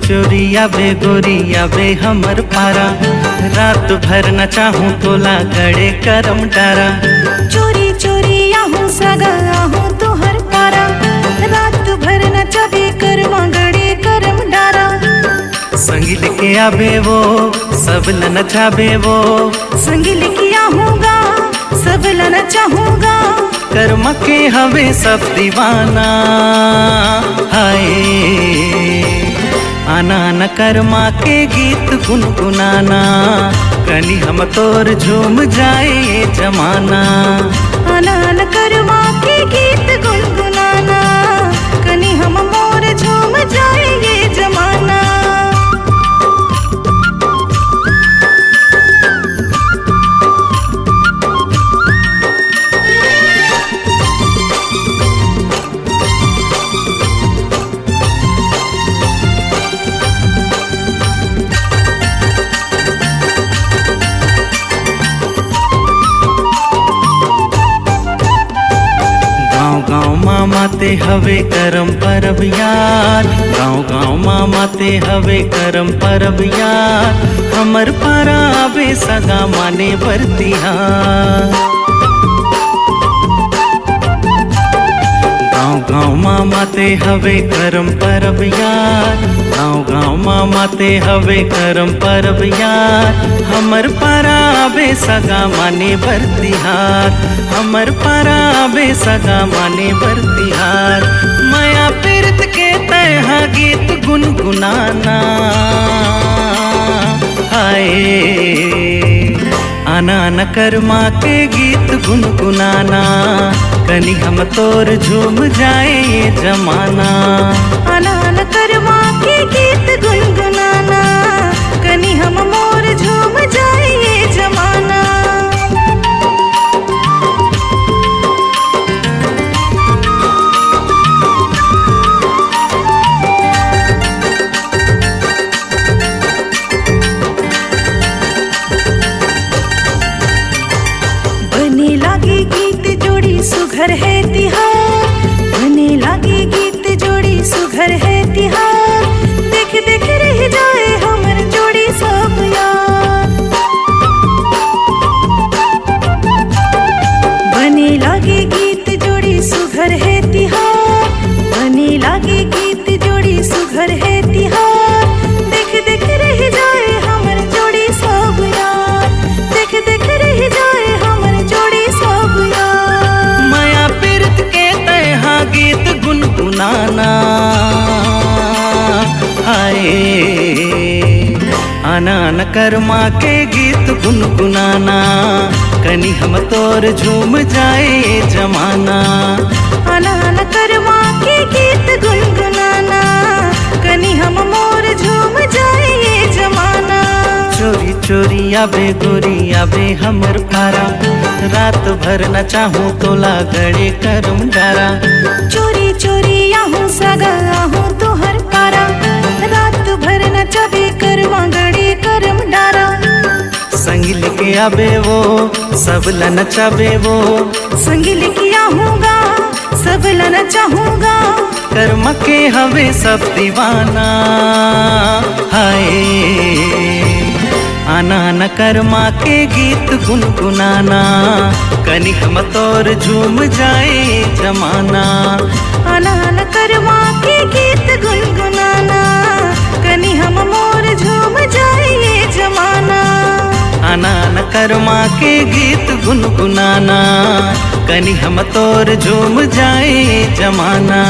चोरी आवे गोरी आवे हमर पारा, रात भर न चाहूँ तोला गड़े करम डारा। चोरी चोरी आहूँ सगा आहूँ तोहर पारा, रात भर न चबे करवा गड़े करम डारा। संगिल के आवे वो सब लन चाबे वो, संगिल की आहूँगा सब लन चाहूँगा। कर्म के हवे सब दीवाना, हाय आना न कर्मा के गीत गुनगुनाना, कनी हम तोर झूम जाए ये जमाना। आनन कर्मा के गीत गुनगुनाना, कनी हम मोर झूम जाए ये जमाना। गाँव मामा ते हवे करम परब यार, गाँव गाँव मामा ते हवे करम परब यार। हमर पारा आवे सगा माने बरतिहार, गाँव गाँव मामा ते हवे करम परब यार, गाँव गाँव मामा ते हवे करम परब यार। हमर पारा आवे सगा माने बरतिहार, हमर पारा आवे सगा माने बरतिहार। माया पीरत के तैहा गीत गुनगुनाना, हाय आना न कर्मा के गीत गुनगुनाना, कनी हम तोर झूम जाए ये जमाना। आनन कर्मा के गीत गुनगुनाना, कनी हम मोर झूम जाए ये जमाना। बने लागे गीत जोड़ी सुघर है तिहार, बने लागे गीत जोड़ी सुघर है तिहार। देख देख रह जाए हमर जोड़ी सब यार, बने लागे गीत जोड़ी सुघर है तिहार, बने लागे गीत जोड़ी सुघर है तिहार। देख देख रह जाए हमर जोड़ी सब यार, देख देख रह जाए हमर जोड़ी सब यार। माया पीरत के तैहा गीत गुनगुनाना, हाय आना न कर्मा के गीत गुनगुनाना, कनी हम तोर झूम जाए ये जमाना। आनन कर्मा के गीत गुनगुनाना, कनी हम मोर झूम जाए ये जमाना। चोरी चोरी आवे गोरी आवे हमर पारा, रात भर न चाहूँ तोला गड़े करम डारा। चोरी चोरी आहूँ सगा आहूँ तोहर पारा, रात भर न चबे करवा गड़े करम डारा। संगिल के आवे वो सब लन चाबे वो, संगिल की आहूँगा सब लन चाहूँगा। कर्म के हवे सब दीवाना, हाय आना न कर्मा के गीत गुनगुनाना, कनी हम तोर झूम जाए जमाना। आनन कर्मा के गीत गुनगुनाना, कनी हम मोर झूम जाए ये जमाना। आना न कर्मा के गीत गुनगुनाना, कनी हम तोर झूम जाए जमाना।